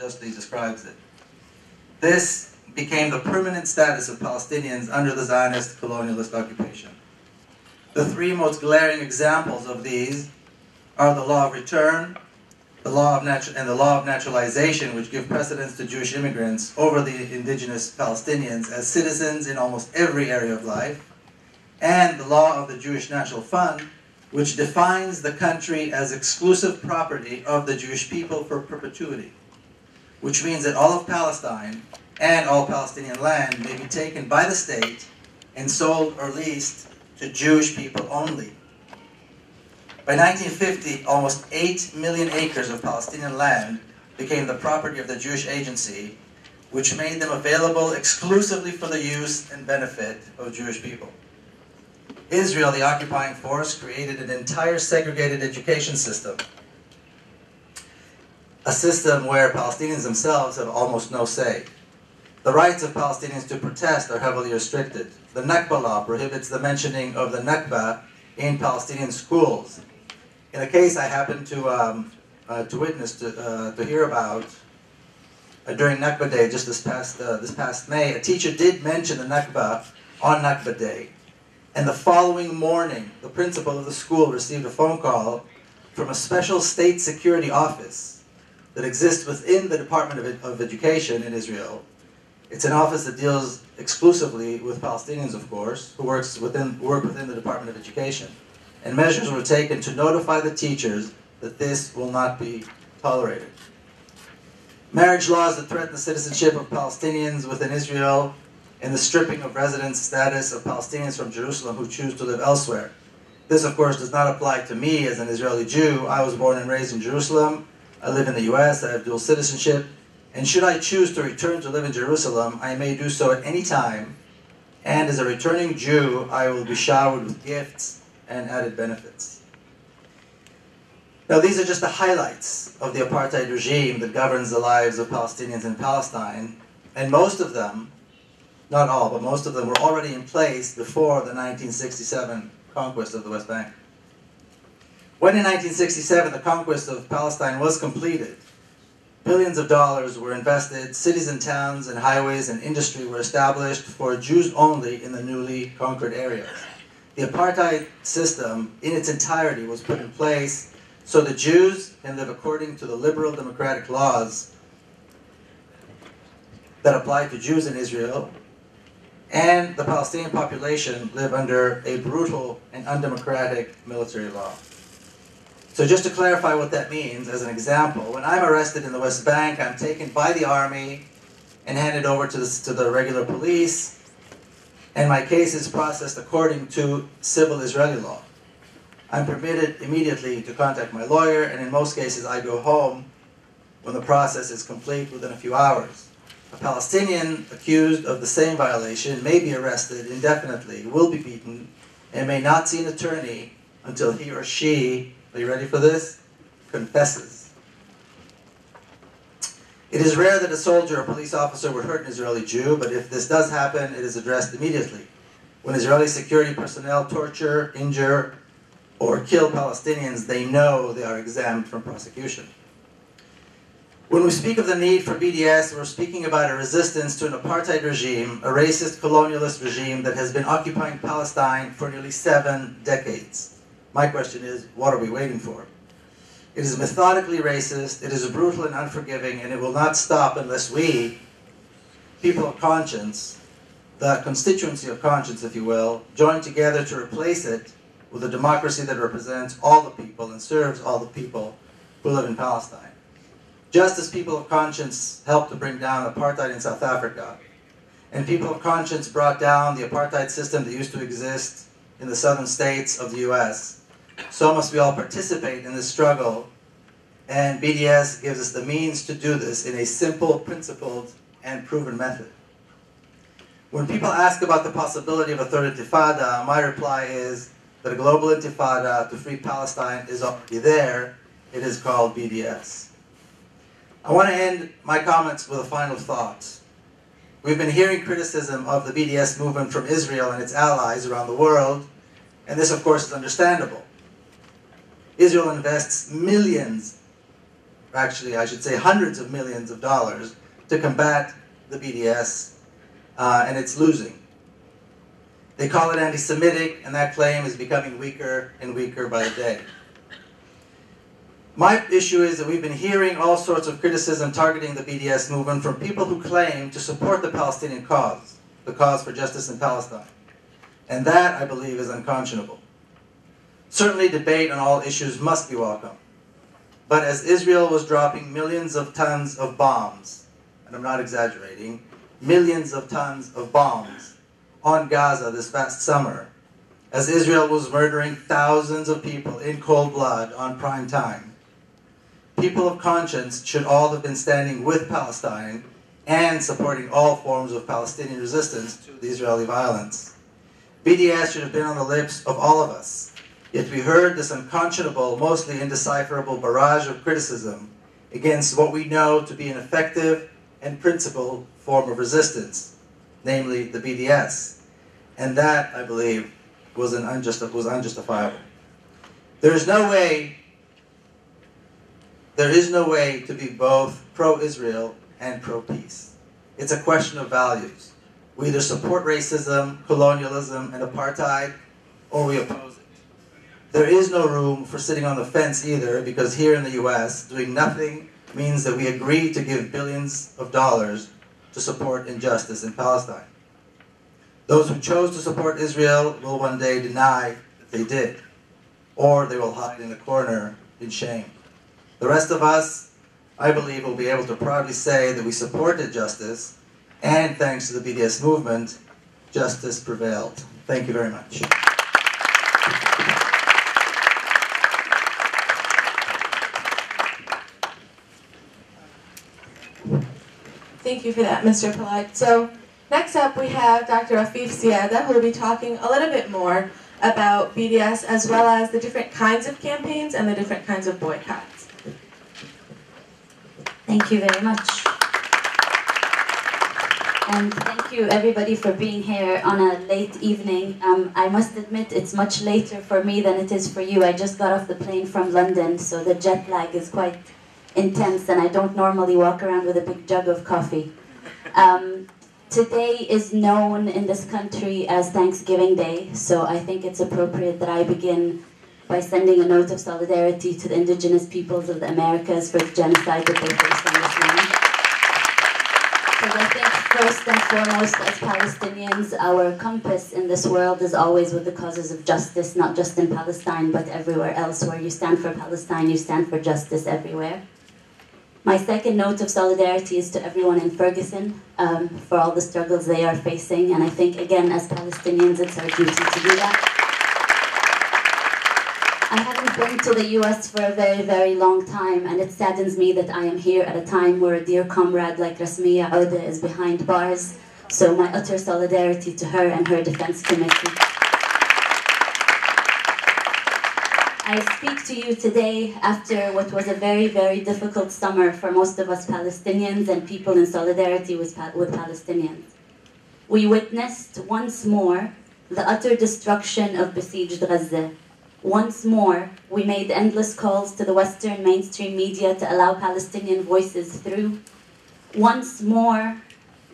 justly describes it. This became the permanent status of Palestinians under the Zionist colonialist occupation. The three most glaring examples of these are the law of return, the law of naturalization, which give precedence to Jewish immigrants over the indigenous Palestinians as citizens in almost every area of life, and the law of the Jewish National Fund, which defines the country as exclusive property of the Jewish people for perpetuity, which means that all of Palestine and all Palestinian land may be taken by the state and sold or leased to Jewish people only. By 1950, almost 8 million acres of Palestinian land became the property of the Jewish Agency, which made them available exclusively for the use and benefit of Jewish people. Israel, the occupying force, created an entire segregated education system, a system where Palestinians themselves have almost no say. The rights of Palestinians to protest are heavily restricted. The Nakba law prohibits the mentioning of the Nakba in Palestinian schools. In a case I happened to witness, to hear about during Nakba Day, just this past May, a teacher did mention the Nakba on Nakba Day. And the following morning, the principal of the school received a phone call from a special state security office that exists within the Department of Education in Israel. It's an office that deals exclusively with Palestinians, of course, who work within the Department of Education. And measures were taken to notify the teachers that this will not be tolerated. Marriage laws that threaten the citizenship of Palestinians within Israel, and the stripping of residence status of Palestinians from Jerusalem who choose to live elsewhere. This, of course, does not apply to me as an Israeli Jew. I was born and raised in Jerusalem. I live in the US. I have dual citizenship. And should I choose to return to live in Jerusalem, I may do so at any time. And as a returning Jew, I will be showered with gifts and added benefits. Now, these are just the highlights of the apartheid regime that governs the lives of Palestinians in Palestine. And most of them, not all, but most of them were already in place before the 1967 conquest of the West Bank. When in 1967 the conquest of Palestine was completed, billions of dollars were invested, cities and towns and highways and industry were established for Jews only in the newly conquered areas. The apartheid system in its entirety was put in place so the Jews can live according to the liberal democratic laws that apply to Jews in Israel, and the Palestinian population live under a brutal and undemocratic military law. So just to clarify what that means, as an example, when I'm arrested in the West Bank, I'm taken by the army and handed over to the regular police, and my case is processed according to civil Israeli law. I'm permitted immediately to contact my lawyer, and in most cases I go home when the process is complete within a few hours. A Palestinian accused of the same violation may be arrested indefinitely, will be beaten, and may not see an attorney until he or she, are you ready for this? Confesses. It is rare that a soldier or police officer would hurt an Israeli Jew, but if this does happen, it is addressed immediately. When Israeli security personnel torture, injure, or kill Palestinians, they know they are exempt from prosecution. When we speak of the need for BDS, we're speaking about a resistance to an apartheid regime, a racist colonialist regime that has been occupying Palestine for nearly 7 decades. My question is, what are we waiting for? It is methodically racist, it is brutal and unforgiving, and it will not stop unless we, people of conscience, the constituency of conscience, if you will, join together to replace it with a democracy that represents all the people and serves all the people who live in Palestine. Just as people of conscience helped to bring down apartheid in South Africa, and people of conscience brought down the apartheid system that used to exist in the southern states of the US, so must we all participate in this struggle, and BDS gives us the means to do this in a simple, principled, and proven method. When people ask about the possibility of a third intifada, my reply is that a global intifada to free Palestine is already there. It is called BDS. I want to end my comments with a final thought. We've been hearing criticism of the BDS movement from Israel and its allies around the world, and this, of course, is understandable. Israel invests millions or actually I should say hundreds of millions of dollars, to combat the BDS, and it's losing. They call it anti-Semitic, and that claim is becoming weaker and weaker by the day. My issue is that we've been hearing all sorts of criticism targeting the BDS movement from people who claim to support the Palestinian cause, the cause for justice in Palestine. And that, I believe, is unconscionable. Certainly debate on all issues must be welcome. But as Israel was dropping millions of tons of bombs, and I'm not exaggerating, millions of tons of bombs on Gaza this past summer, as Israel was murdering thousands of people in cold blood on prime time, people of conscience should all have been standing with Palestine and supporting all forms of Palestinian resistance to the Israeli violence. BDS should have been on the lips of all of us, yet we heard this unconscionable, mostly indecipherable barrage of criticism against what we know to be an effective and principled form of resistance, namely the BDS. And that, I believe, was unjustifiable. There is no way to be both pro-Israel and pro-peace. It's a question of values. We either support racism, colonialism, and apartheid, or we oppose it. There is no room for sitting on the fence either, because here in the US, doing nothing means that we agree to give billions of dollars to support injustice in Palestine. Those who chose to support Israel will one day deny that they did, or they will hide in a corner in shame. The rest of us, I believe, will be able to proudly say that we supported justice, and thanks to the BDS movement, justice prevailed. Thank you very much. Thank you for that, Mr. Peled. So next up we have Dr. Rafeef Ziadeh, who will be talking a little bit more about BDS as well as the different kinds of campaigns and the different kinds of boycotts. Thank you very much. And thank you everybody for being here on a late evening. I must admit it's much later for me than it is for you. I just got off the plane from London, so the jet lag is quite intense, and I don't normally walk around with a big jug of coffee. Today is known in this country as Thanksgiving Day, so I think it's appropriate that I begin by sending a note of solidarity to the indigenous peoples of the Americas for the genocide that they faced on this land. Because I think first and foremost, as Palestinians, our compass in this world is always with the causes of justice, not just in Palestine, but everywhere else. Where you stand for Palestine, you stand for justice everywhere. My second note of solidarity is to everyone in Ferguson for all the struggles they are facing, and I think, again, as Palestinians, it's our duty to do that. I haven't been to the US for a very, very long time, and it saddens me that I am here at a time where a dear comrade like Ziadeh is behind bars, so my utter solidarity to her and her defense committee. I speak to you today after what was a very, very difficult summer for most of us Palestinians and people in solidarity with Palestinians. We witnessed once more the utter destruction of besieged Gaza. Once more, we made endless calls to the Western mainstream media to allow Palestinian voices through. Once more,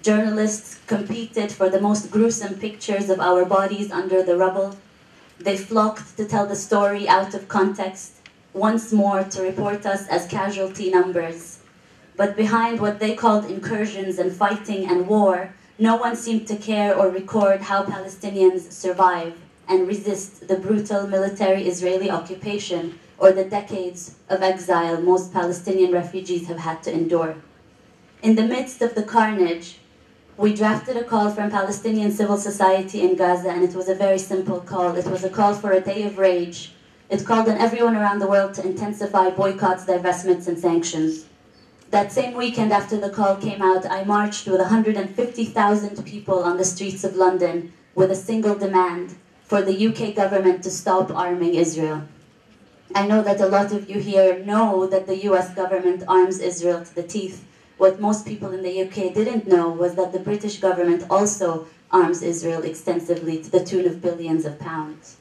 journalists competed for the most gruesome pictures of our bodies under the rubble. They flocked to tell the story out of context, once more to report us as casualty numbers. But behind what they called incursions and fighting and war, no one seemed to care or record how Palestinians survive and resist the brutal military Israeli occupation or the decades of exile most Palestinian refugees have had to endure. In the midst of the carnage, we drafted a call from Palestinian civil society in Gaza, and it was a very simple call. It was a call for a day of rage. It called on everyone around the world to intensify boycotts, divestments, and sanctions. That same weekend after the call came out, I marched with 150,000 people on the streets of London with a single demand for the UK government to stop arming Israel. I know that a lot of you here know that the US government arms Israel to the teeth. What most people in the UK didn't know was that the British government also arms Israel extensively to the tune of billions of pounds.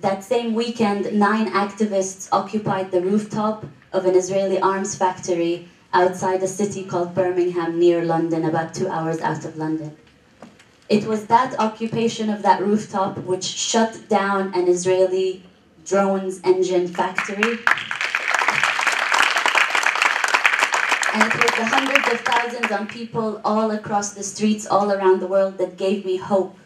That same weekend, 9 activists occupied the rooftop of an Israeli arms factory outside a city called Birmingham near London, about 2 hours out of London. It was that occupation of that rooftop which shut down an Israeli drones engine factory. And it was the hundreds of thousands of people all across the streets, all around the world, that gave me hope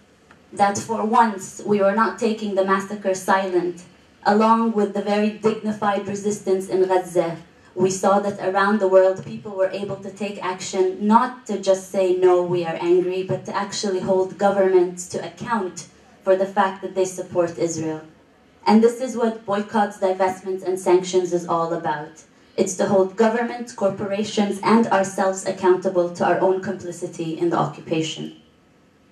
that for once we were not taking the massacre silent. Along with the very dignified resistance in Gaza, we saw that around the world people were able to take action, not to just say, no, we are angry, but to actually hold governments to account for the fact that they support Israel. And this is what boycotts, divestments, and sanctions is all about. It's to hold governments, corporations, and ourselves accountable to our own complicity in the occupation.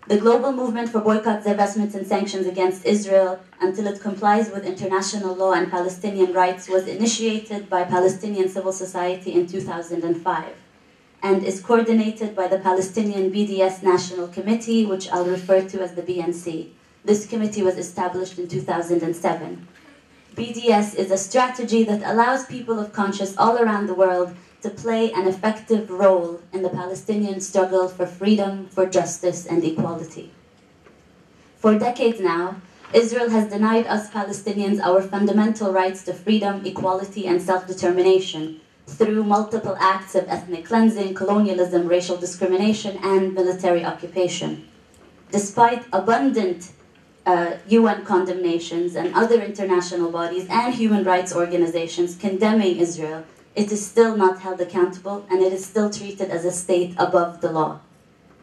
The global movement for boycotts, divestments, and sanctions against Israel until it complies with international law and Palestinian rights was initiated by Palestinian civil society in 2005 and is coordinated by the Palestinian BDS National Committee, which I'll refer to as the BNC. This committee was established in 2007. BDS is a strategy that allows people of conscience all around the world to play an effective role in the Palestinian struggle for freedom, for justice, and equality. For decades now, Israel has denied us Palestinians our fundamental rights to freedom, equality, and self-determination through multiple acts of ethnic cleansing, colonialism, racial discrimination, and military occupation. Despite abundant UN condemnations and other international bodies and human rights organizations condemning Israel, it is still not held accountable, and it is still treated as a state above the law.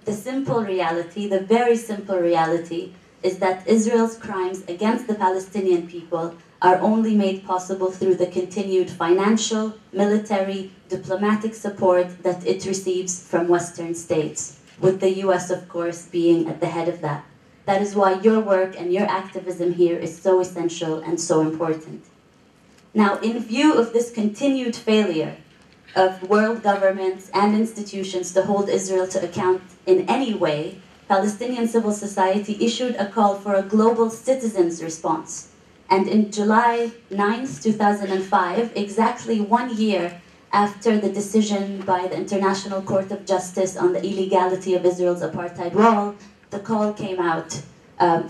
The simple reality, the very simple reality, is that Israel's crimes against the Palestinian people are only made possible through the continued financial, military, diplomatic support that it receives from Western states, with the US, of course, being at the head of that. That is why your work and your activism here is so essential and so important. Now, in view of this continued failure of world governments and institutions to hold Israel to account in any way, Palestinian civil society issued a call for a global citizens' response. And in July 9th, 2005, exactly 1 year after the decision by the International Court of Justice on the illegality of Israel's apartheid wall, the call came out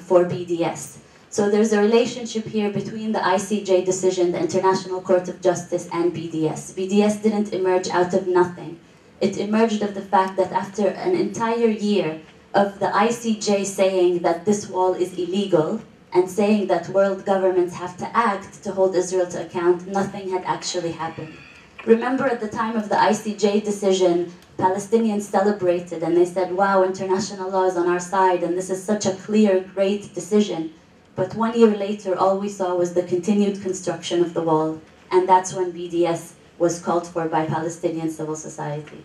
for BDS. So there's a relationship here between the ICJ decision, the International Court of Justice, and BDS. BDS didn't emerge out of nothing. It emerged of the fact that after an entire year of the ICJ saying that this wall is illegal and saying that world governments have to act to hold Israel to account, nothing had actually happened. Remember, at the time of the ICJ decision, Palestinians celebrated and they said, wow, international law is on our side and this is such a clear, great decision. But 1 year later, all we saw was the continued construction of the wall, and that's when BDS was called for by Palestinian civil society.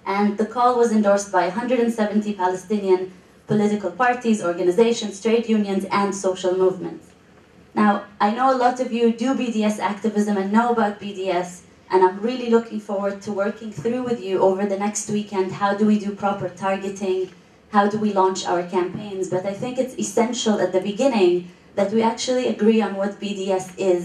And the call was endorsed by 170 Palestinian political parties, organizations, trade unions, and social movements. Now, I know a lot of you do BDS activism and know about BDS, and I'm really looking forward to working through with you over the next weekend. How do we do proper targeting? How do we launch our campaigns? But I think it's essential at the beginning that we actually agree on what BDS is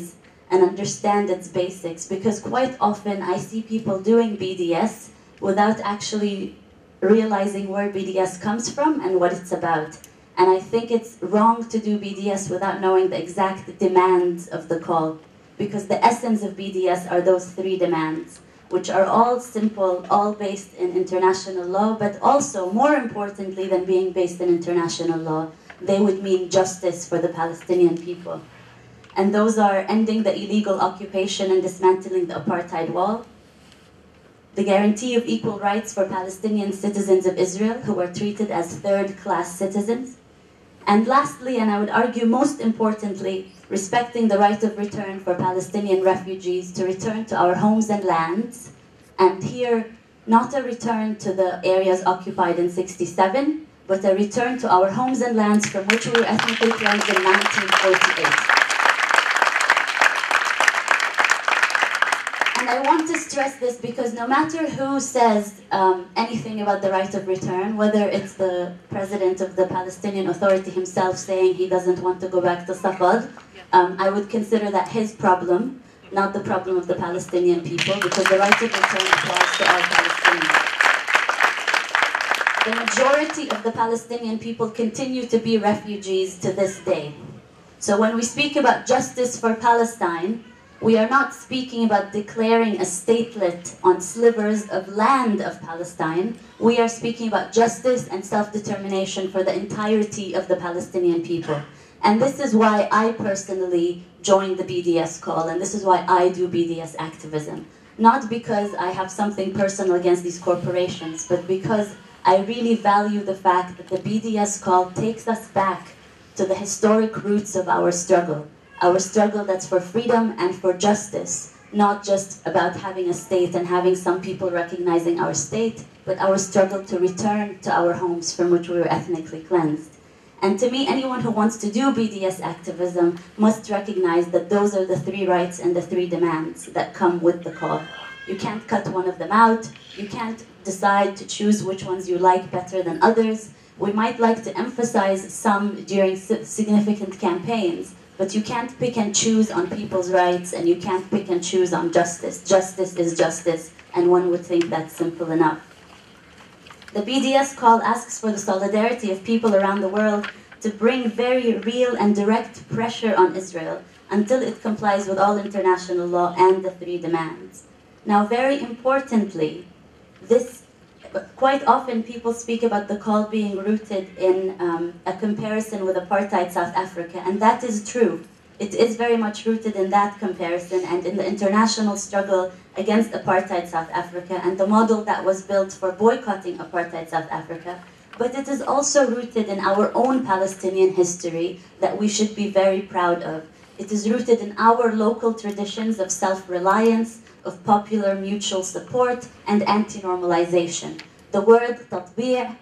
and understand its basics, because quite often I see people doing BDS without actually realizing where BDS comes from and what it's about. And I think it's wrong to do BDS without knowing the exact demands of the call, because the essence of BDS are those 3 demands, which are all simple, all based in international law, but also, more importantly than being based in international law, they would mean justice for the Palestinian people. And those are ending the illegal occupation and dismantling the apartheid wall, the guarantee of equal rights for Palestinian citizens of Israel who are treated as third-class citizens, and lastly, and I would argue most importantly, respecting the right of return for Palestinian refugees to return to our homes and lands, and here, not a return to the areas occupied in '67, but a return to our homes and lands from which we were ethnically cleansed in 1948. And I want to stress this because no matter who says anything about the right of return, whether it's the president of the Palestinian Authority himself saying he doesn't want to go back to Safad, I would consider that his problem, not the problem of the Palestinian people, because the right of return applies to all Palestinians. The majority of the Palestinian people continue to be refugees to this day. So when we speak about justice for Palestine, we are not speaking about declaring a statelet on slivers of land of Palestine. We are speaking about justice and self-determination for the entirety of the Palestinian people. And this is why I personally joined the BDS call, and this is why I do BDS activism. Not because I have something personal against these corporations, but because I really value the fact that the BDS call takes us back to the historic roots of our struggle that's for freedom and for justice, not just about having a state and having some people recognizing our state, but our struggle to return to our homes from which we were ethnically cleansed. And to me, anyone who wants to do BDS activism must recognize that those are the three rights and the three demands that come with the call. You can't cut one of them out. You can't decide to choose which ones you like better than others. We might like to emphasize some during significant campaigns, but you can't pick and choose on people's rights, and you can't pick and choose on justice. Justice is justice, and one would think that's simple enough. The BDS call asks for the solidarity of people around the world to bring very real and direct pressure on Israel until it complies with all international law and the three demands. Now, very importantly, quite often people speak about the call being rooted in a comparison with apartheid South Africa, and that is true. It is very much rooted in that comparison and in the international struggle against apartheid South Africa and the model that was built for boycotting apartheid South Africa. But it is also rooted in our own Palestinian history that we should be very proud of. It is rooted in our local traditions of self-reliance, of popular mutual support, and anti-normalization. The word tatbi'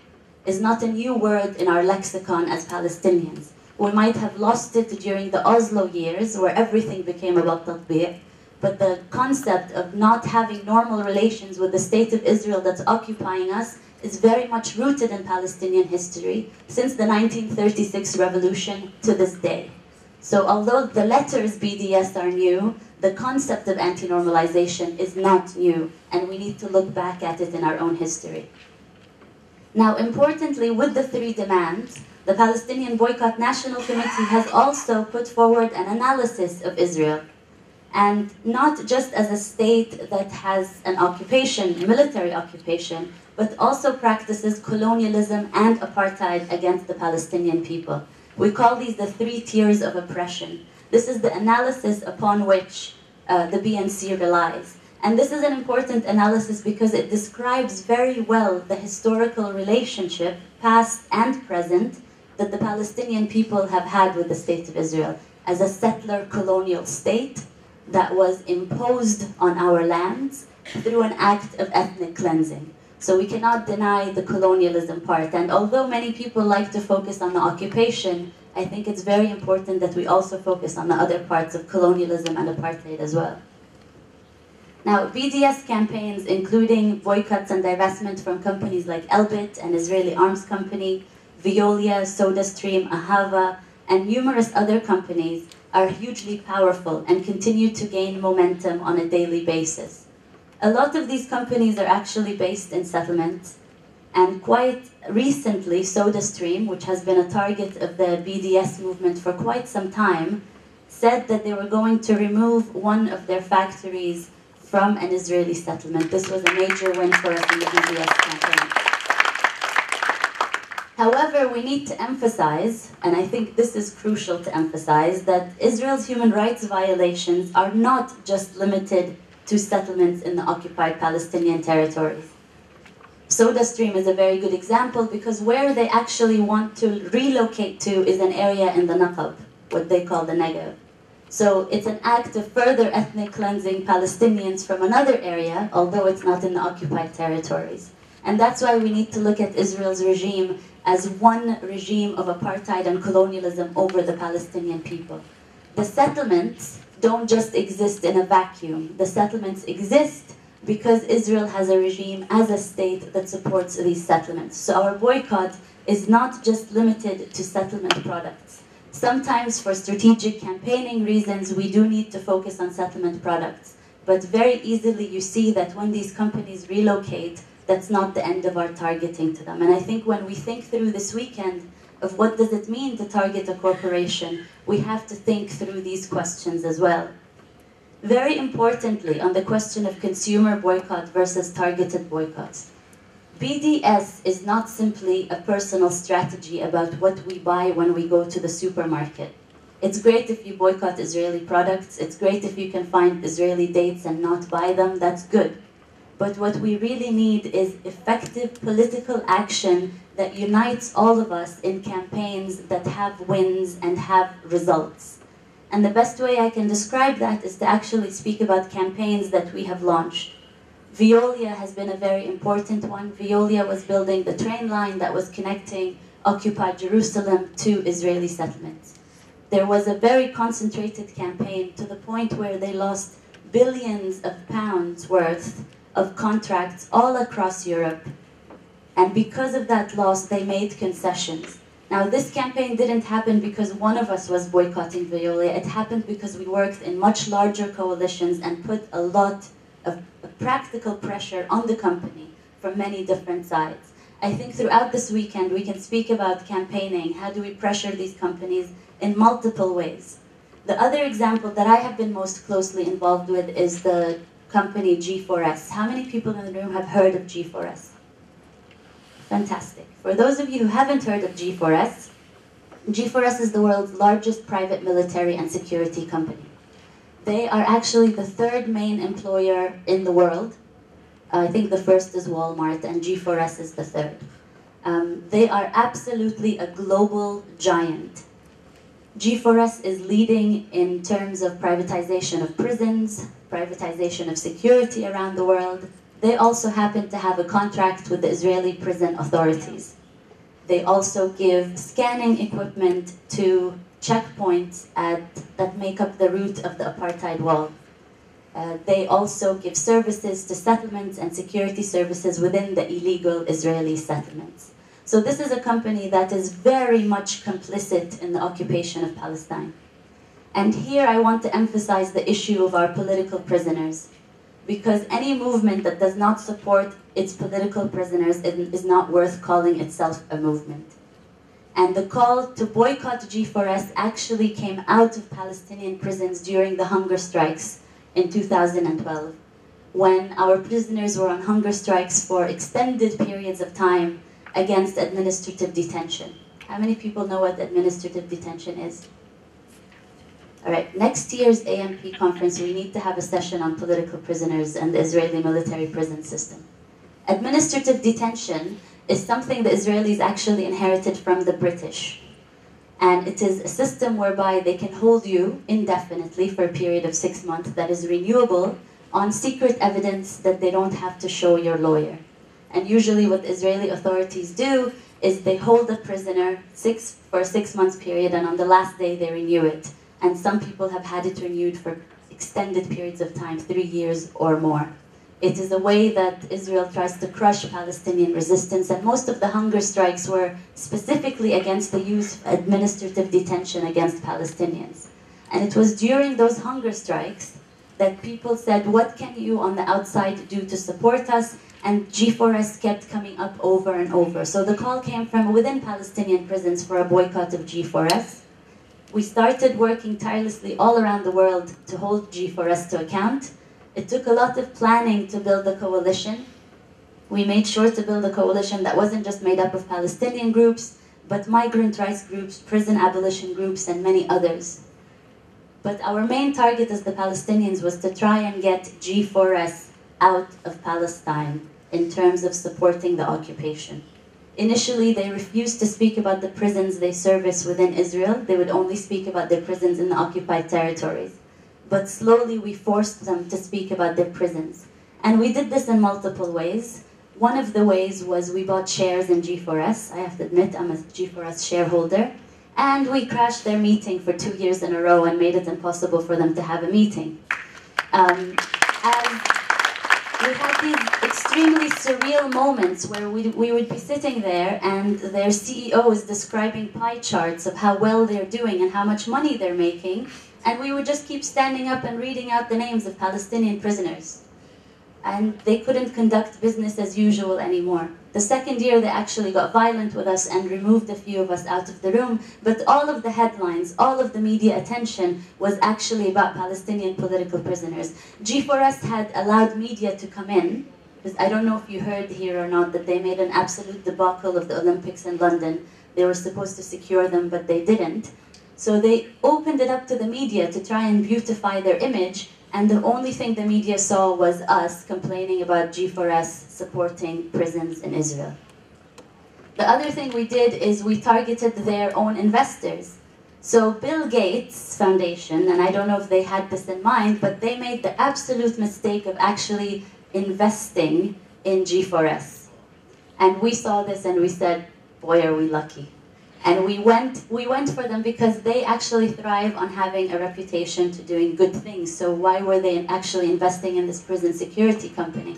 is not a new word in our lexicon as Palestinians. We might have lost it during the Oslo years, where everything became about tatbi', but the concept of not having normal relations with the state of Israel that's occupying us is very much rooted in Palestinian history since the 1936 revolution to this day. So although the letters BDS are new, the concept of anti-normalization is not new, and we need to look back at it in our own history. Now, importantly, with the three demands, the Palestinian Boycott National Committee has also put forward an analysis of Israel, and not just as a state that has an occupation, a military occupation, but also practices colonialism and apartheid against the Palestinian people. We call these the three tiers of oppression. This is the analysis upon which the BNC relies. And this is an important analysis because it describes very well the historical relationship, past and present, that the Palestinian people have had with the State of Israel as a settler colonial state that was imposed on our lands through an act of ethnic cleansing. So we cannot deny the colonialism part. And although many people like to focus on the occupation, I think it's very important that we also focus on the other parts of colonialism and apartheid as well. Now, BDS campaigns, including boycotts and divestment from companies like Elbit, an Israeli arms company, Veolia, SodaStream, Ahava, and numerous other companies, are hugely powerful and continue to gain momentum on a daily basis. A lot of these companies are actually based in settlements, and quite recently, SodaStream, which has been a target of the BDS movement for quite some time, said that they were going to remove one of their factories from an Israeli settlement. This was a major win for us in the BDS campaign. However, we need to emphasize, and I think this is crucial to emphasize, that Israel's human rights violations are not just limited to settlements in the occupied Palestinian territories. SodaStream is a very good example because where they actually want to relocate to is an area in the Naqab, what they call the Negev. So it's an act of further ethnic cleansing Palestinians from another area, although it's not in the occupied territories. And that's why we need to look at Israel's regime as one regime of apartheid and colonialism over the Palestinian people. The settlements don't just exist in a vacuum. The settlements exist because Israel has a regime as a state that supports these settlements. So our boycott is not just limited to settlement products. Sometimes for strategic campaigning reasons, we do need to focus on settlement products. But very easily you see that when these companies relocate, that's not the end of our targeting to them. And I think when we think through this weekend of what does it mean to target a corporation, we have to think through these questions as well. Very importantly, on the question of consumer boycott versus targeted boycotts, BDS is not simply a personal strategy about what we buy when we go to the supermarket. It's great if you boycott Israeli products, it's great if you can find Israeli dates and not buy them, that's good. But what we really need is effective political action that unites all of us in campaigns that have wins and have results. And the best way I can describe that is to actually speak about campaigns that we have launched. Veolia has been a very important one. Veolia was building the train line that was connecting occupied Jerusalem to Israeli settlements. There was a very concentrated campaign to the point where they lost billions of pounds worth of contracts all across Europe. And because of that loss, they made concessions. Now, this campaign didn't happen because one of us was boycotting Veolia. It happened because we worked in much larger coalitions and put a lot of practical pressure on the company from many different sides. I think throughout this weekend, we can speak about campaigning. How do we pressure these companies in multiple ways? The other example that I have been most closely involved with is the company G4S. How many people in the room have heard of G4S? Fantastic. For those of you who haven't heard of G4S, G4S is the world's largest private military and security company. They are actually the third main employer in the world. I think the first is Walmart and G4S is the third. They are absolutely a global giant. G4S is leading in terms of privatization of prisons, privatization of security around the world. They also happen to have a contract with the Israeli prison authorities. They also give scanning equipment to checkpoints that make up the route of the apartheid wall. They also give services to settlements and security services within the illegal Israeli settlements. So this is a company that is very much complicit in the occupation of Palestine. And here I want to emphasize the issue of our political prisoners, because any movement that does not support its political prisoners is not worth calling itself a movement. And the call to boycott G4S actually came out of Palestinian prisons during the hunger strikes in 2012, when our prisoners were on hunger strikes for extended periods of time against administrative detention. How many people know what administrative detention is? All right, next year's AMP conference, we need to have a session on political prisoners and the Israeli military prison system. Administrative detention is something the Israelis actually inherited from the British. And it is a system whereby they can hold you indefinitely for a period of 6 months that is renewable on secret evidence that they don't have to show your lawyer. And usually what the Israeli authorities do is they hold a prisoner for a 6 month period, and on the last day they renew it. And some people have had it renewed for extended periods of time, 3 years or more. It is a way that Israel tries to crush Palestinian resistance, and most of the hunger strikes were specifically against the use of administrative detention against Palestinians. And it was during those hunger strikes that people said, what can you on the outside do to support us? And G4S kept coming up over and over. So the call came from within Palestinian prisons for a boycott of G4S. We started working tirelessly all around the world to hold G4S to account. It took a lot of planning to build a coalition. We made sure to build a coalition that wasn't just made up of Palestinian groups, but migrant rights groups, prison abolition groups, and many others. But our main target as the Palestinians was to try and get G4S out of Palestine in terms of supporting the occupation. Initially, they refused to speak about the prisons they service within Israel. They would only speak about their prisons in the occupied territories. But slowly we forced them to speak about their prisons. And we did this in multiple ways. One of the ways was we bought shares in G4S. I have to admit, I'm a G4S shareholder. And we crashed their meeting for 2 years in a row and made it impossible for them to have a meeting. And we had these extremely surreal moments where we would be sitting there and their CEO is describing pie charts of how well they're doing and how much money they're making, and we would just keep standing up and reading out the names of Palestinian prisoners. And they couldn't conduct business as usual anymore. The second year they actually got violent with us and removed a few of us out of the room, but all of the headlines, all of the media attention was actually about Palestinian political prisoners. G4S had allowed media to come in, because I don't know if you heard here or not that they made an absolute debacle of the Olympics in London. They were supposed to secure them, but they didn't. So they opened it up to the media to try and beautify their image, and the only thing the media saw was us complaining about G4S supporting prisons in Israel. The other thing we did is we targeted their own investors. So Bill Gates Foundation, and I don't know if they had this in mind, but they made the absolute mistake of actually investing in G4S. And we saw this and we said, boy, are we lucky. And we went for them because they actually thrive on having a reputation to doing good things. So why were they actually investing in this prison security company?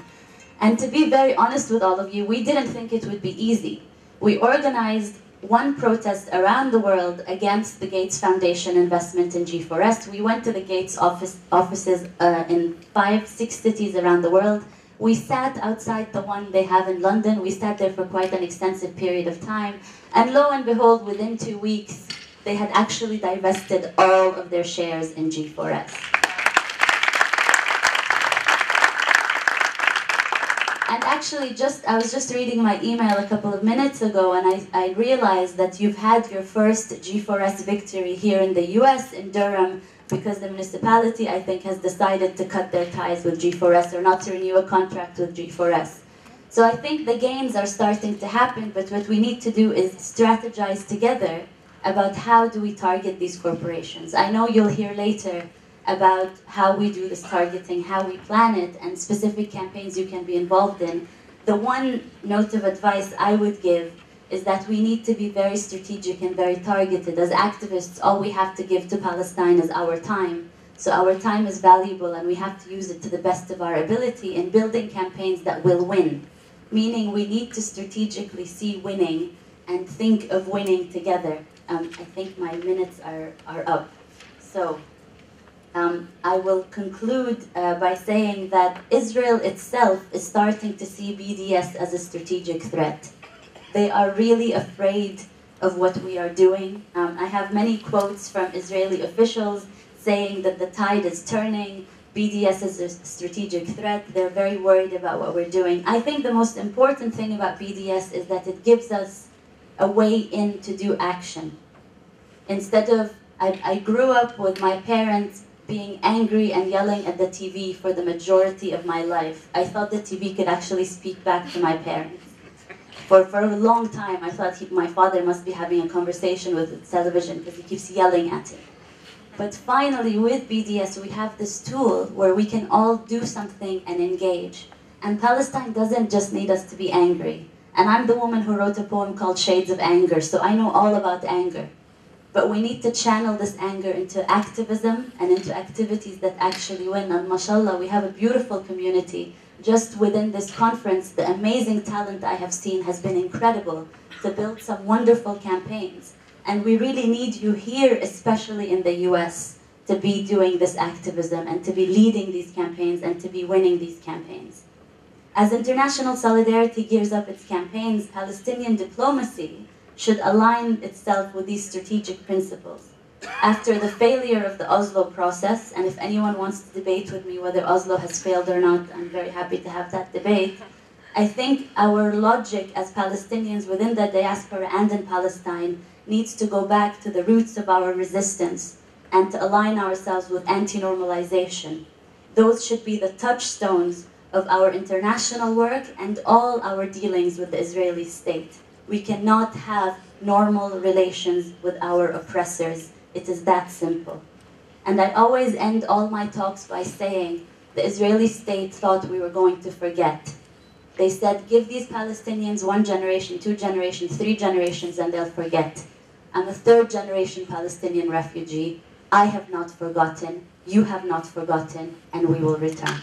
And to be very honest with all of you, we didn't think it would be easy. We organized one protest around the world against the Gates Foundation investment in G4S. We went to the Gates offices in 5-6 cities around the world. We sat outside the one they have in London. We sat there for quite an extensive period of time. And lo and behold, within 2 weeks, they had actually divested all of their shares in G4S. And actually, I was just reading my email a couple of minutes ago, and I realized that you've had your first G4S victory here in the US, in Durham, because the municipality, I think, has decided to cut their ties with G4S or not to renew a contract with G4S. So I think the gains are starting to happen, but what we need to do is strategize together about how do we target these corporations. I know you'll hear later about how we do this targeting, how we plan it, and specific campaigns you can be involved in. The one note of advice I would give is that we need to be very strategic and very targeted. As activists, all we have to give to Palestine is our time. So our time is valuable and we have to use it to the best of our ability in building campaigns that will win. Meaning we need to strategically see winning and think of winning together. I think my minutes are up. So I will conclude by saying that Israel itself is starting to see BDS as a strategic threat. They are really afraid of what we are doing. I have many quotes from Israeli officials saying that the tide is turning, BDS is a strategic threat, they're very worried about what we're doing. I think the most important thing about BDS is that it gives us a way in to do action. Instead of, I grew up with my parents being angry and yelling at the TV for the majority of my life. I thought the TV could actually speak back to my parents. For a long time, I thought my father must be having a conversation with the television because he keeps yelling at it. But finally, with BDS, we have this tool where we can all do something and engage. And Palestine doesn't just need us to be angry. And I'm the woman who wrote a poem called Shades of Anger, so I know all about anger. But we need to channel this anger into activism and into activities that actually win. And mashallah, we have a beautiful community. Just within this conference, the amazing talent I have seen has been incredible to build some wonderful campaigns. And we really need you here, especially in the US, to be doing this activism and to be leading these campaigns and to be winning these campaigns. As international solidarity gears up its campaigns, Palestinian diplomacy should align itself with these strategic principles. After the failure of the Oslo process, and if anyone wants to debate with me whether Oslo has failed or not, I'm very happy to have that debate. I think our logic as Palestinians within the diaspora and in Palestine needs to go back to the roots of our resistance and to align ourselves with anti-normalization. Those should be the touchstones of our international work and all our dealings with the Israeli state. We cannot have normal relations with our oppressors. It is that simple. And I always end all my talks by saying the Israeli state thought we were going to forget. They said, give these Palestinians 1 generation, 2 generations, 3 generations, and they'll forget. I'm a third-generation Palestinian refugee. I have not forgotten, you have not forgotten, and we will return.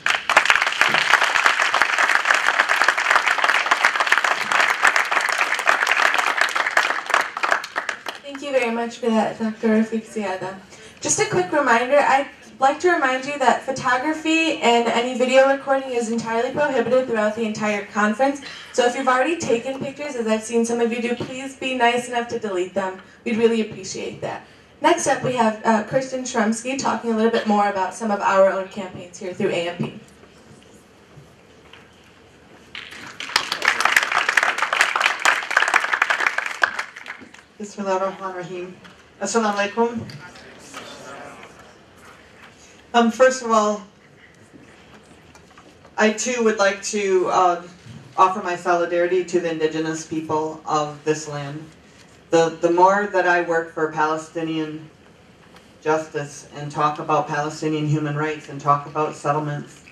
Thank you very much for that, Dr. Rafeef Ziadeh. Just a quick reminder, I'd like to remind you that photography and any video recording is entirely prohibited throughout the entire conference. So if you've already taken pictures, as I've seen some of you do, please be nice enough to delete them. We'd really appreciate that. Next up, we have Kristin Szremski talking a little bit more about some of our own campaigns here through AMP. Bismillahirrahmanirrahim. Assalamu alaikum. First of all, I too would like to offer my solidarity to the indigenous people of this land. The more that I work for Palestinian justice and talk about Palestinian human rights and talk about settlements,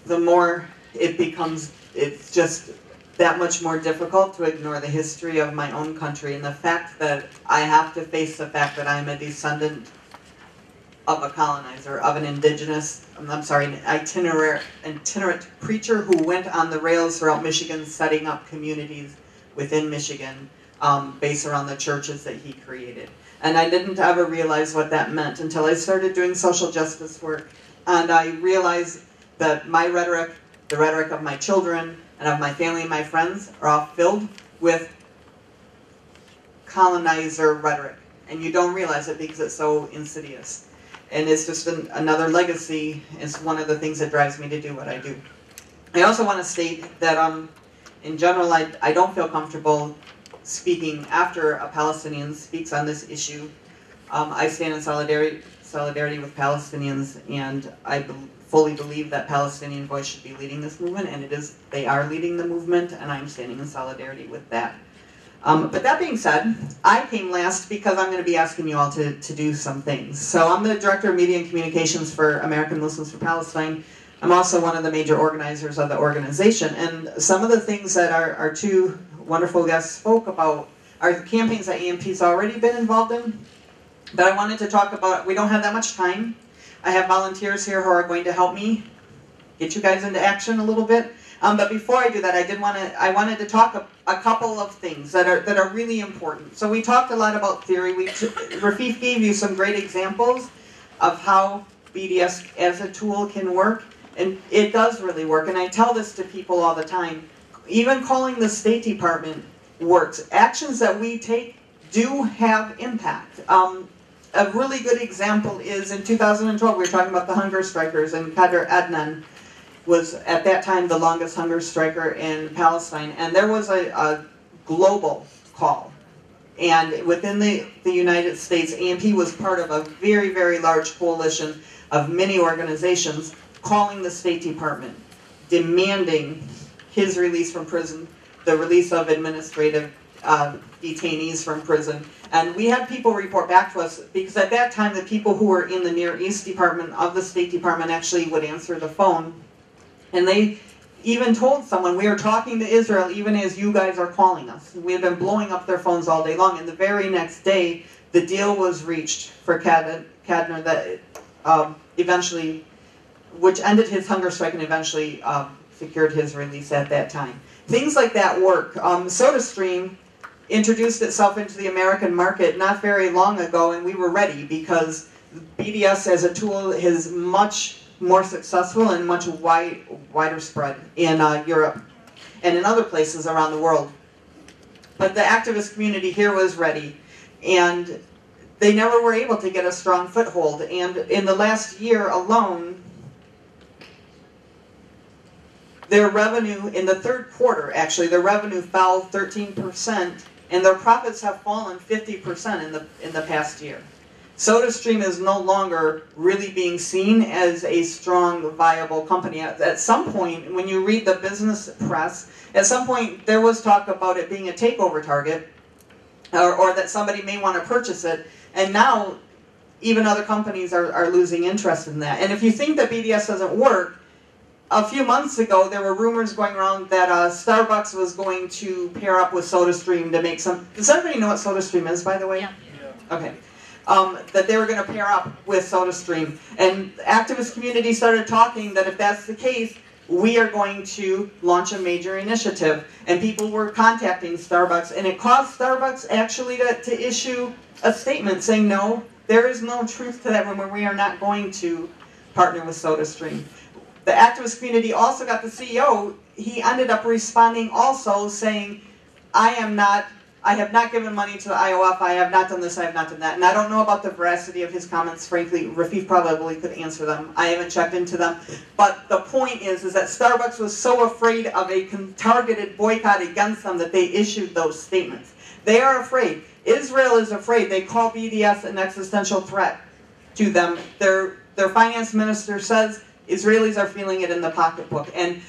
the more it's just that much more difficult to ignore the history of my own country and the fact that I have to face the fact that I'm a descendant of a colonizer, of an an itinerant preacher who went on the rails throughout Michigan setting up communities within Michigan based around the churches that he created. And I didn't ever realize what that meant until I started doing social justice work. And I realized that my rhetoric, the rhetoric of my children, and of my family and my friends are all filled with colonizer rhetoric. And you don't realize it because it's so insidious. And it's just another legacy. It's one of the things that drives me to do what I do. I also want to state that in general, I don't feel comfortable speaking after a Palestinian speaks on this issue. I stand in solidarity with Palestinians, and I fully believe that Palestinian Voice should be leading this movement, and they are leading the movement, and I'm standing in solidarity with that. But that being said, I came last because I'm going to be asking you all to do some things. So I'm the Director of Media and Communications for American Muslims for Palestine. I'm also one of the major organizers of the organization, and some of the things that our two wonderful guests spoke about are the campaigns that AMP's already been involved in. But I wanted to talk about, we don't have that much time. I have volunteers here who are going to help me get you guys into action a little bit. But before I do that, I wanted to talk a couple of things that are really important. So we talked a lot about theory. Rafeef gave you some great examples of how BDS as a tool can work, and it does really work. And I tell this to people all the time. Even calling the State Department works. Actions that we take do have impact. A really good example is in 2012, we were talking about the hunger strikers, and Kader Adnan was at that time the longest hunger striker in Palestine, and there was a global call. And within the United States, AMP was part of a very, very large coalition of many organizations calling the State Department, demanding his release from prison, the release of administrative detainees from prison. And we had people report back to us, because at that time the people who were in the Near East Department of the State Department actually would answer the phone. And they even told someone, we are talking to Israel even as you guys are calling us. We had been blowing up their phones all day long, and the very next day the deal was reached for Kadner that eventually, which ended his hunger strike and eventually secured his release at that time. Things like that work. SodaStream introduced itself into the American market not very long ago, and we were ready because BDS as a tool is much more successful and much wider spread in Europe and in other places around the world. But the activist community here was ready, and they never were able to get a strong foothold. And in the last year alone, their revenue, in the third quarter actually, their revenue fell 13%, and their profits have fallen 50% in the past year. SodaStream is no longer really being seen as a strong, viable company. At some point, when you read the business press, at some point there was talk about it being a takeover target, or that somebody may want to purchase it, and now even other companies are losing interest in that. And if you think that BDS doesn't work, a few months ago, there were rumors going around that Starbucks was going to pair up with SodaStream to make some... Does everybody know what SodaStream is, by the way? Yeah. Okay. That they were going to pair up with SodaStream. And the activist community started talking that if that's the case, we are going to launch a major initiative. And people were contacting Starbucks. And it caused Starbucks actually to issue a statement saying, no, there is no truth to that rumor. We are not going to partner with SodaStream. The activist community also got the CEO. He ended up responding also saying, I have not given money to the IOF, I have not done this, I have not done that. And I don't know about the veracity of his comments, frankly. Rafeef probably could answer them. I haven't checked into them. But the point is that Starbucks was so afraid of a targeted boycott against them that they issued those statements. They are afraid. Israel is afraid. They call BDS an existential threat to them. Their finance minister says Israelis are feeling it in the pocketbook. And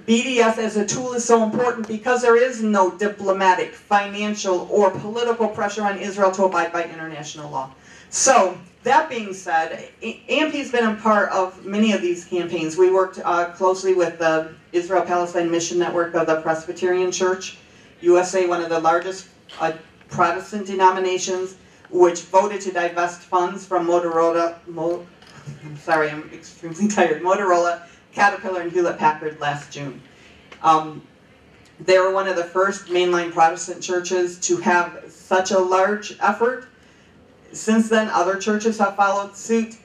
BDS as a tool is so important because there is no diplomatic, financial, or political pressure on Israel to abide by international law. So, that being said, AMP's been a part of many of these campaigns. We worked closely with the Israel-Palestine Mission Network of the Presbyterian Church, USA, one of the largest Protestant denominations, which voted to divest funds from Motorola, I'm extremely tired, Motorola, Caterpillar, and Hewlett-Packard last June. They were one of the first mainline Protestant churches to have such a large effort. Since then, other churches have followed suit.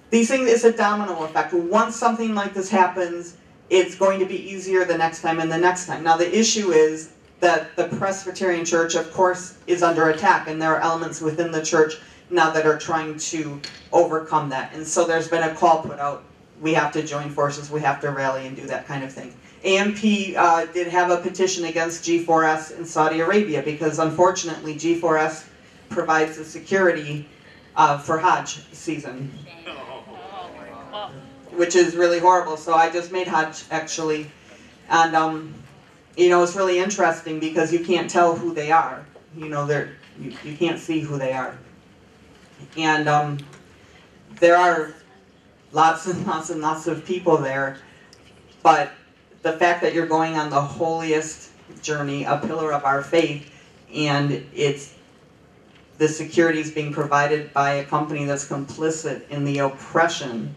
These things, it's a domino effect. Once something like this happens, it's going to be easier the next time and the next time. Now, the issue is that the Presbyterian Church, of course, is under attack, and there are elements within the church now that are trying to overcome that. And so there's been a call put out. We have to join forces, we have to rally and do that kind of thing. AMP did have a petition against G4S in Saudi Arabia because unfortunately G4S provides the security for Hajj season, which is really horrible. So I just made Hajj actually, and you know, it's really interesting because you can't tell who they are. You know, you can't see who they are, and there are lots and lots and lots of people there, but the fact that you're going on the holiest journey, a pillar of our faith, and the security is being provided by a company that's complicit in the oppression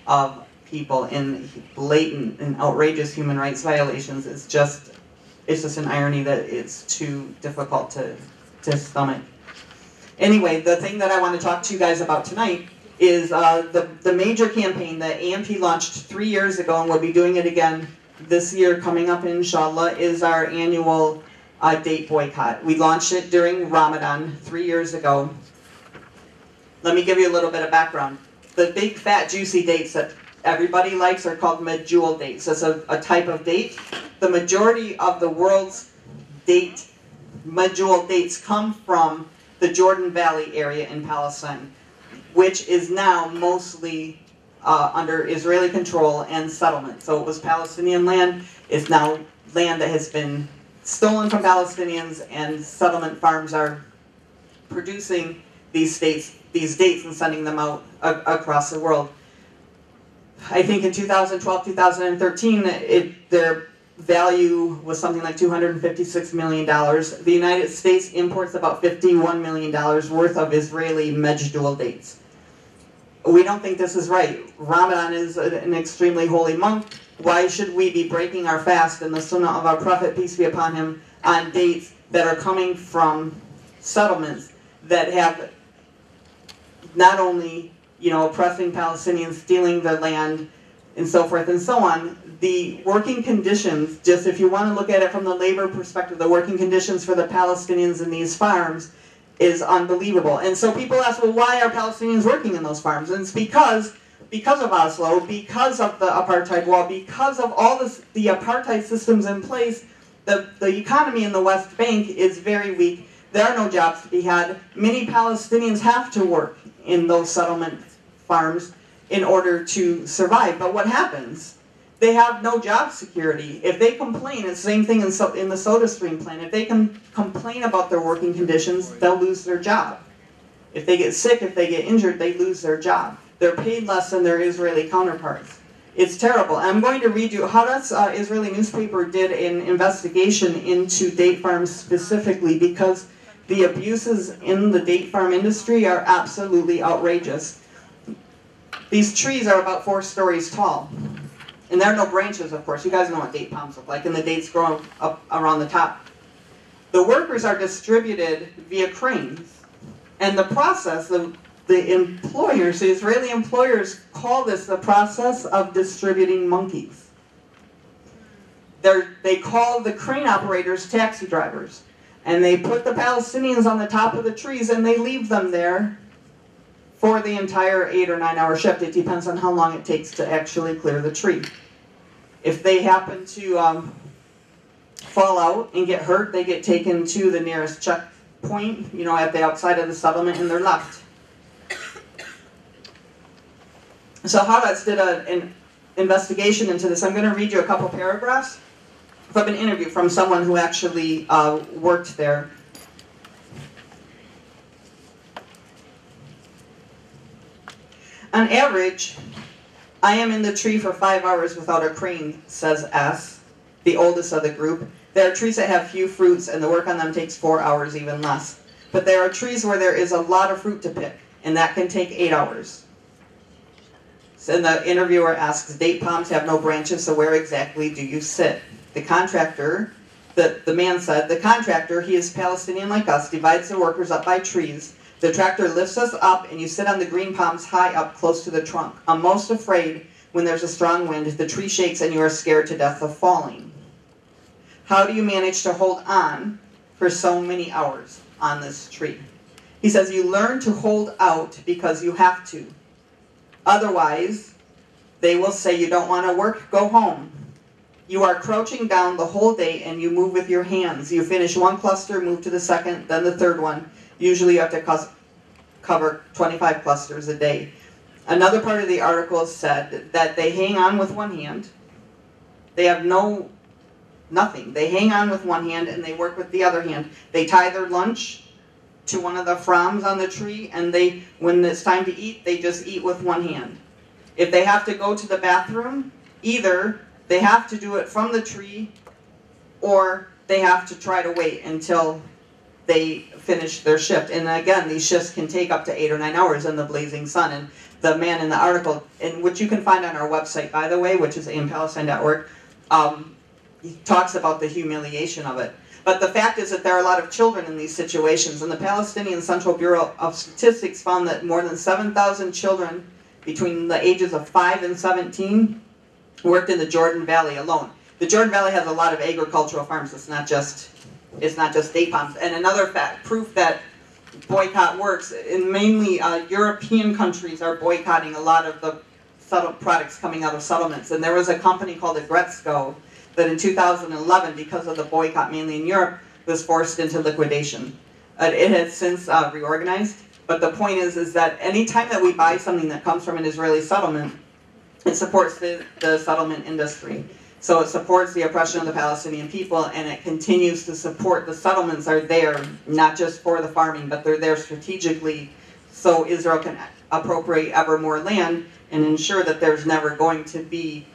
of people in blatant and outrageous human rights violations, it's just an irony that it's too difficult to stomach. Anyway, the thing that I want to talk to you guys about tonight is the major campaign that AMP launched 3 years ago, and we'll be doing it again this year coming up, inshallah, is our annual date boycott. We launched it during Ramadan 3 years ago. Let me give you a little bit of background. The big, fat, juicy dates that everybody likes are called medjool dates. That's a type of date. The majority of the world's medjool dates come from the Jordan Valley area in Palestine, which is now mostly under Israeli control and settlement. So it was Palestinian land. It's now land that has been stolen from Palestinians, and settlement farms are producing these dates and sending them out across the world. I think in 2012, 2013, their value was something like $256 million. The United States imports about $51 million worth of Israeli medjool dates. We don't think this is right. Ramadan is an extremely holy month. Why should we be breaking our fast and the sunnah of our Prophet, peace be upon him, on dates that are coming from settlements that have not only, you know, oppressing Palestinians, stealing their land, and so forth and so on. The working conditions, just if you want to look at it from the labor perspective, the working conditions for the Palestinians in these farms is unbelievable. And so people ask, well, why are Palestinians working in those farms? And it's because of Oslo, because of the apartheid wall, because of all the apartheid systems in place, the economy in the West Bank is very weak. There are no jobs to be had. Many Palestinians have to work in those settlement farms in order to survive. But what happens? They have no job security. If they complain, it's the same thing in the SodaStream plant. If they can complain about their working conditions, they'll lose their job. If they get sick, if they get injured, they lose their job. They're paid less than their Israeli counterparts. It's terrible. I'm going to read you, Haaretz Israeli newspaper did an investigation into date farms specifically because the abuses in the date farm industry are absolutely outrageous. These trees are about 4 stories tall. And there are no branches, of course. You guys know what date palms look like, and the dates grow up around the top. The workers are distributed via cranes. And the process, the employers, the Israeli employers, call this the process of distributing monkeys. They call the crane operators taxi drivers. And they put the Palestinians on the top of the trees and they leave them there for the entire 8 or 9 hour shift. It depends on how long it takes to actually clear the tree. If they happen to fall out and get hurt, they get taken to the nearest checkpoint, you know, at the outside of the settlement, and they're left. So Haaretz did an investigation into this. I'm going to read you a couple paragraphs from an interview from someone who actually worked there. On average, I am in the tree for 5 hours without a crane, says S, the oldest of the group. There are trees that have few fruits, and the work on them takes 4 hours, even less. But there are trees where there is a lot of fruit to pick, and that can take 8 hours. And the interviewer asks, date palms have no branches, so where exactly do you sit? The contractor, the man said, the contractor, he is Palestinian like us, divides the workers up by trees. The tractor lifts us up, and you sit on the green palms high up close to the trunk. I'm most afraid when there's a strong wind, the tree shakes and you are scared to death of falling. How do you manage to hold on for so many hours on this tree? He says, you learn to hold out because you have to. Otherwise, they will say you don't want to work, go home. You are crouching down the whole day and you move with your hands. You finish one cluster, move to the second, then the third one. Usually you have to cover 25 clusters a day. Another part of the article said that they hang on with one hand. They have nothing. They hang on with one hand and they work with the other hand. They tie their lunch to one of the fronds on the tree, and when it's time to eat, they just eat with one hand. If they have to go to the bathroom, either they have to do it from the tree, or they have to try to wait until they finish their shift. And again, these shifts can take up to 8 or 9 hours in the blazing sun. And the man in the article, and which you can find on our website, by the way, which is ampalestine.org, he talks about the humiliation of it. But the fact is that there are a lot of children in these situations, and the Palestinian Central Bureau of Statistics found that more than 7,000 children between the ages of 5 and 17 worked in the Jordan Valley alone. The Jordan Valley has a lot of agricultural farms. It's not just date palms. And another proof that boycott works, in mainly European countries are boycotting a lot of the products coming out of settlements. And there was a company called Agretzko that in 2011, because of the boycott mainly in Europe, was forced into liquidation. It has since reorganized, but the point is that any time that we buy something that comes from an Israeli settlement, it supports the settlement industry. So it supports the oppression of the Palestinian people, and it continues to support, the settlements are there, not just for the farming, but they're there strategically so Israel can appropriate ever more land and ensure that there's never going to be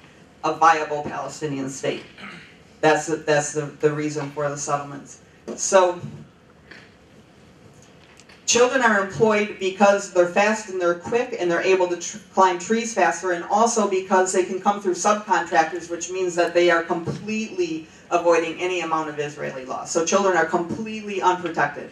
a viable Palestinian state. That's the reason for the settlements. So children are employed because they're fast and they're quick and they're able to climb trees faster, and also because they can come through subcontractors, which means that they are completely avoiding any amount of Israeli law. So children are completely unprotected.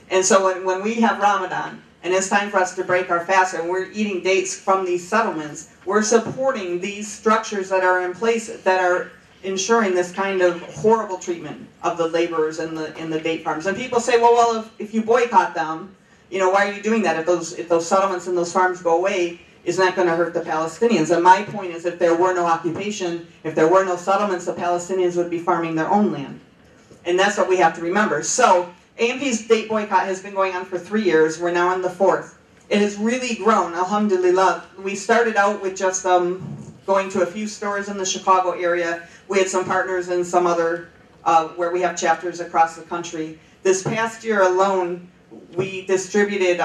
And so when we have Ramadan, and it's time for us to break our fast, and we're eating dates from these settlements, we're supporting these structures that are in place that are ensuring this kind of horrible treatment of the laborers in the date farms. And people say, well, if you boycott them, you know, why are you doing that? If those settlements and those farms go away, isn't that going to hurt the Palestinians? And my point is, if there were no occupation, if there were no settlements, the Palestinians would be farming their own land. And that's what we have to remember. So AMP's date boycott has been going on for 3 years. We're now in the 4th. It has really grown, alhamdulillah. We started out with just going to a few stores in the Chicago area. We had some partners in some other, where we have chapters across the country. This past year alone, we distributed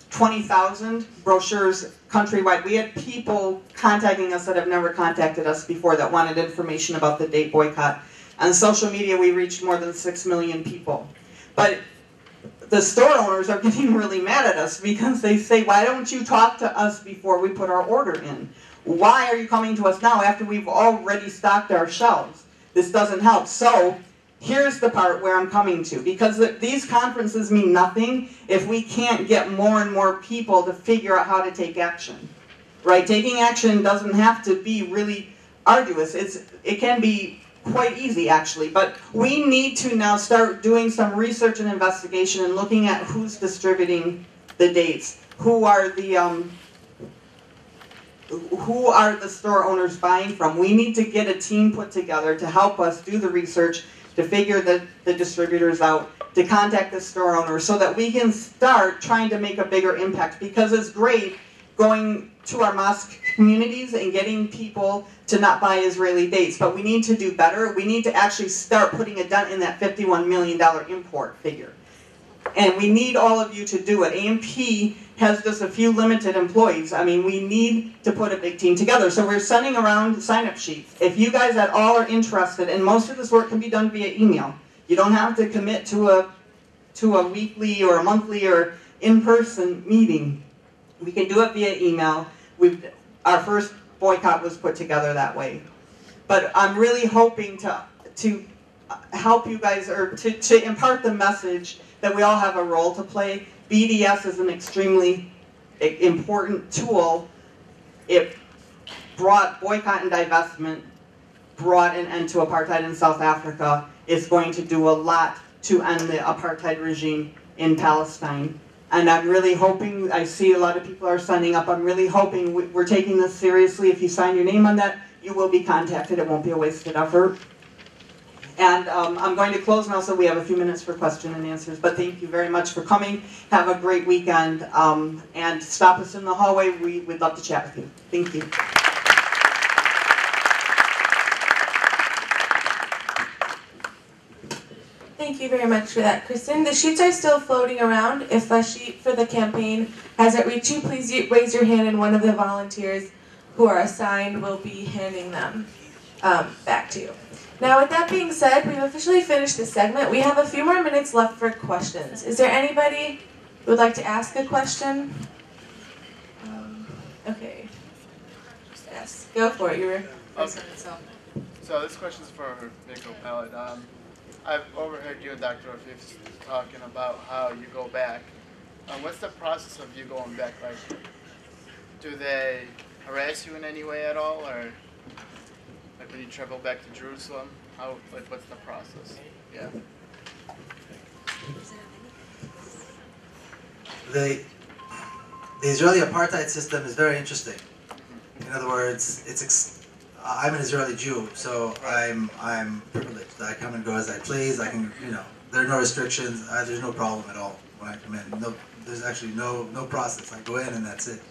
20,000 brochures countrywide. We had people contacting us that have never contacted us before that wanted information about the date boycott. On social media, we reached more than 6 million people. But the store owners are getting really mad at us because they say, why don't you talk to us before we put our order in? Why are you coming to us now after we've already stocked our shelves? This doesn't help. So here's the part where I'm coming to, because these conferences mean nothing if we can't get more and more people to figure out how to take action. Right? Taking action doesn't have to be really arduous. It can be quite easy, actually, but we need to now start doing some research and investigation and looking at who's distributing the dates, who are the store owners buying from. We need to get a team put together to help us do the research, to figure the distributors out, to contact the store owners so that we can start trying to make a bigger impact, because it's great going to our mosque communities and getting people to not buy Israeli dates, but we need to do better. We need to actually start putting a dent in that $51 million import figure. And we need all of you to do it. AMP has just a few limited employees. I mean, we need to put a big team together. So we're sending around sign-up sheets. If you guys at all are interested, and most of this work can be done via email. You don't have to commit to a weekly or a monthly or in-person meeting. We can do it via email. Our first boycott was put together that way. But I'm really hoping to help you guys, or to impart the message that we all have a role to play. BDS is an extremely important tool. It brought boycott and divestment, brought an end to apartheid in South Africa. It's going to do a lot to end the apartheid regime in Palestine. And I'm really hoping, I see a lot of people are signing up, I'm really hoping we're taking this seriously. If you sign your name on that, you will be contacted. It won't be a wasted effort. And I'm going to close now so we have a few minutes for question and answers. But thank you very much for coming. Have a great weekend. And stop us in the hallway. We'd love to chat with you. Thank you. Thank you very much for that, Kristin. The sheets are still floating around. If a sheet for the campaign hasn't reached you, please raise your hand and one of the volunteers who are assigned will be handing them back to you. Now, with that being said, we've officially finished this segment. We have a few more minutes left for questions. Is there anybody who would like to ask a question? Okay. Yes, go for it. You were okay. So this question's for Miko, Peled. I've overheard you and Dr. Rafeef talking about how you go back. What's the process of you going back? Like, do they harass you in any way at all, or like when you travel back to Jerusalem? How, like, what's the process? Yeah. The Israeli apartheid system is very interesting. In other words, I'm an Israeli Jew, so I'm privileged. I come and go as I please. I can, there are no restrictions. There's no problem at all when I come in. No, there's actually no process. I go in and that's it.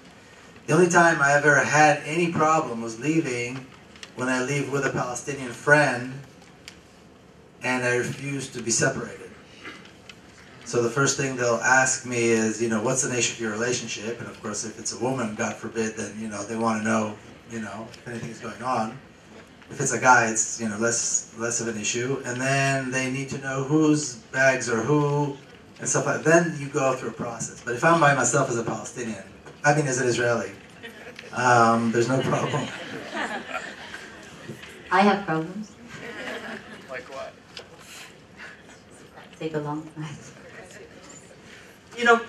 The only time I ever had any problem was leaving, when I leave with a Palestinian friend, and I refuse to be separated. So the first thing they'll ask me is, what's the nature of your relationship? And of course, if it's a woman, God forbid, then they want to know, if anything's going on. If it's a guy, it's less of an issue. And then they need to know whose bags are who and stuff like that. Then you go through a process. But if I'm by myself as a Palestinian, as an Israeli, there's no problem. I have problems. Like what? Take a long time.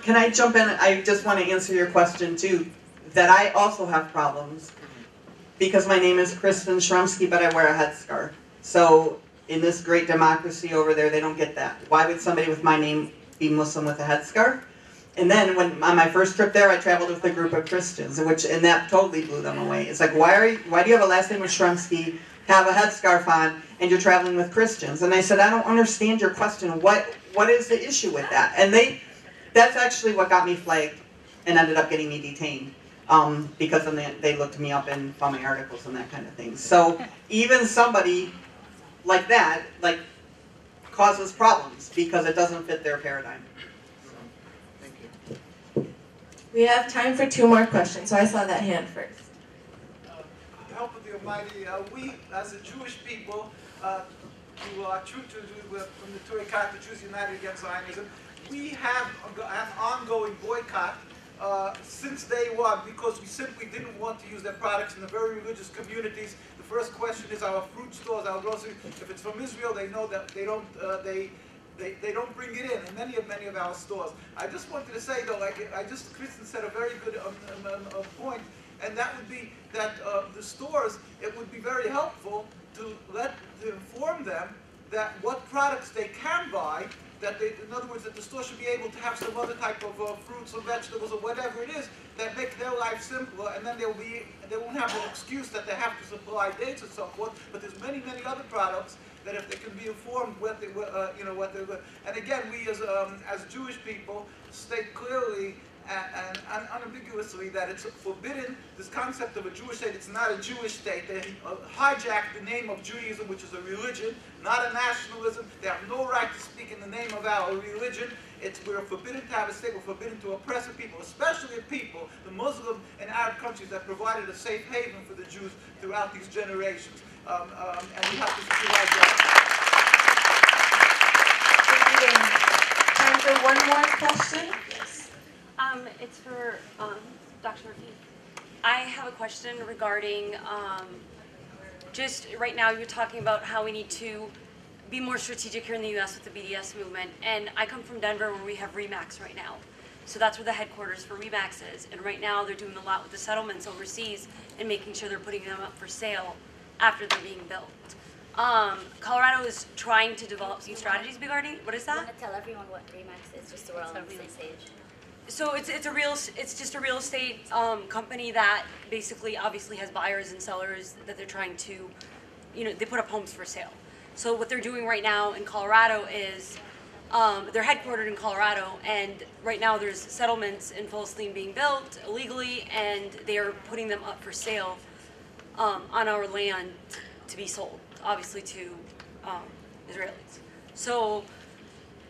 Can I jump in? I just want to answer your question too, that I also have problems. Because my name is Kristin Szremski, but I wear a headscarf. So in this great democracy over there, they don't get that. Why would somebody with my name be Muslim with a headscarf? And then on my first trip there, I traveled with a group of Christians, and that totally blew them away. It's like, why do you have a last name of Szremski, have a headscarf on, and you're traveling with Christians? And I said, I don't understand your question. What is the issue with that? And that's actually what got me flagged and ended up getting me detained. Because then they looked me up and found my articles and that kind of thing. So even somebody like that, causes problems because it doesn't fit their paradigm. Thank you. We have time for 2 more questions, so I saw that hand first. With the help of the Almighty, we, as a Jewish people, who are true to from the Boycott, the Jews United Against Zionism, we have an ongoing boycott since day one because we simply didn't want to use their products in the very religious communities. The first question is our fruit stores, our grocery. If it's from Israel, they know that they don't bring it in many of our stores. I just wanted to say though, Kristin said a very good point, and that would be that the stores, it would be very helpful to inform them that what products they can buy, in other words, that the store should be able to have some other type of fruits or vegetables or whatever it is that make their life simpler, and then they won't have an excuse that they have to supply dates and so forth. But there's many other products that if they can be informed what they and again, we as Jewish people state clearly and unambiguously that it's forbidden, this concept of a Jewish state. It's not a Jewish state. They hijacked the name of Judaism, which is a religion, not a nationalism. They have no right to speak in the name of our religion. We're forbidden to have a state. We're forbidden to oppress the people, especially people, the Muslim and Arab countries that provided a safe haven for the Jews throughout these generations. And we have to realize that. Time for 1 more question. It's for Dr. Rafeef. I have a question regarding just right now you're talking about how we need to be more strategic here in the U.S. with the BDS movement. And I come from Denver where we have Remax right now. So that's where the headquarters for Remax is. And right now they're doing a lot with the settlements overseas and making sure they're putting them up for sale after they're being built. Colorado is trying to develop some strategies regarding, what is that? I want to tell everyone what Remax is, just so we're all on the same page. So it's just a real estate company that basically obviously has buyers and sellers that they're trying to, they put up homes for sale. So what they're doing right now in Colorado is they're headquartered in Colorado, and right now there's settlements in Palestine being built illegally, and they are putting them up for sale on our land to be sold, obviously to Israelis. So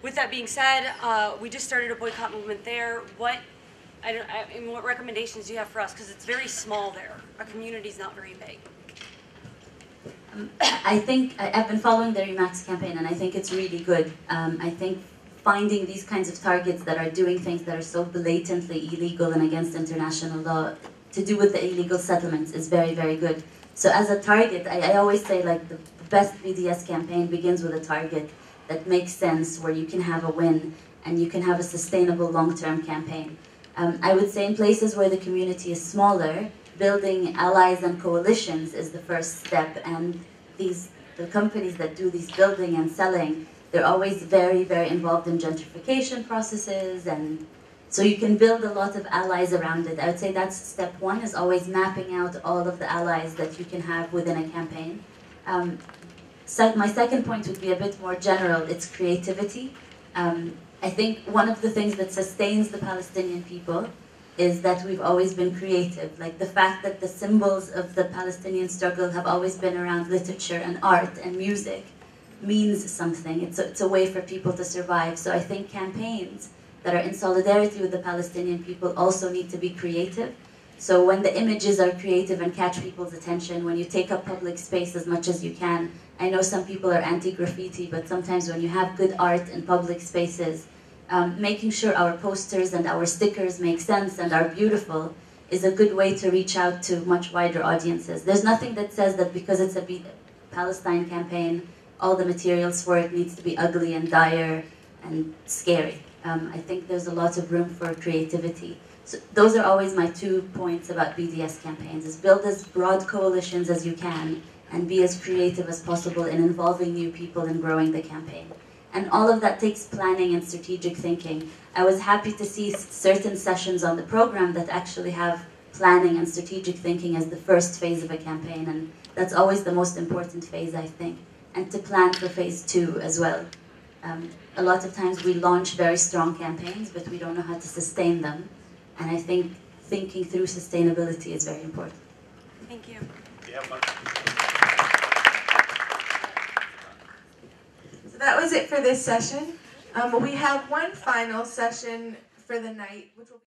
with that being said, we just started a boycott movement there. What recommendations do you have for us? Because it's very small there. Our community's not very big. I think I've been following the Remax campaign, and I think it's really good. I think finding these kinds of targets that are doing things that are so blatantly illegal and against international law to do with the illegal settlements is very, very good. So as a target, I always say like the best BDS campaign begins with a target that makes sense, where you can have a win and you can have a sustainable long-term campaign. I would say in places where the community is smaller, building allies and coalitions is the first step, and the companies that do these building and selling, they're always very, very involved in gentrification processes, and so you can build a lot of allies around it. I would say that's step 1, is always mapping out all of the allies that you can have within a campaign. So my second point would be a bit more general. It's creativity. I think one of the things that sustains the Palestinian people is that we've always been creative. Like the fact that the symbols of the Palestinian struggle have always been around literature and art and music means something. It's a way for people to survive. So I think campaigns that are in solidarity with the Palestinian people also need to be creative. So when the images are creative and catch people's attention, when you take up public space as much as you can, I know some people are anti-graffiti, but sometimes when you have good art in public spaces, making sure our posters and our stickers make sense and are beautiful is a good way to reach out to much wider audiences. There's nothing that says that because it's a Palestine campaign, all the materials for it needs to be ugly and dire and scary. I think there's a lot of room for creativity. So those are always my 2 points about BDS campaigns, is build as broad coalitions as you can and be as creative as possible in involving new people and growing the campaign. And all of that takes planning and strategic thinking. I was happy to see certain sessions on the program that actually have planning and strategic thinking as the first phase of a campaign, and that's always the most important phase, I think. And to plan for phase 2 as well. A lot of times we launch very strong campaigns, but we don't know how to sustain them. And I think thinking through sustainability is very important. Thank you. So that was it for this session. We have one final session for the night, which will be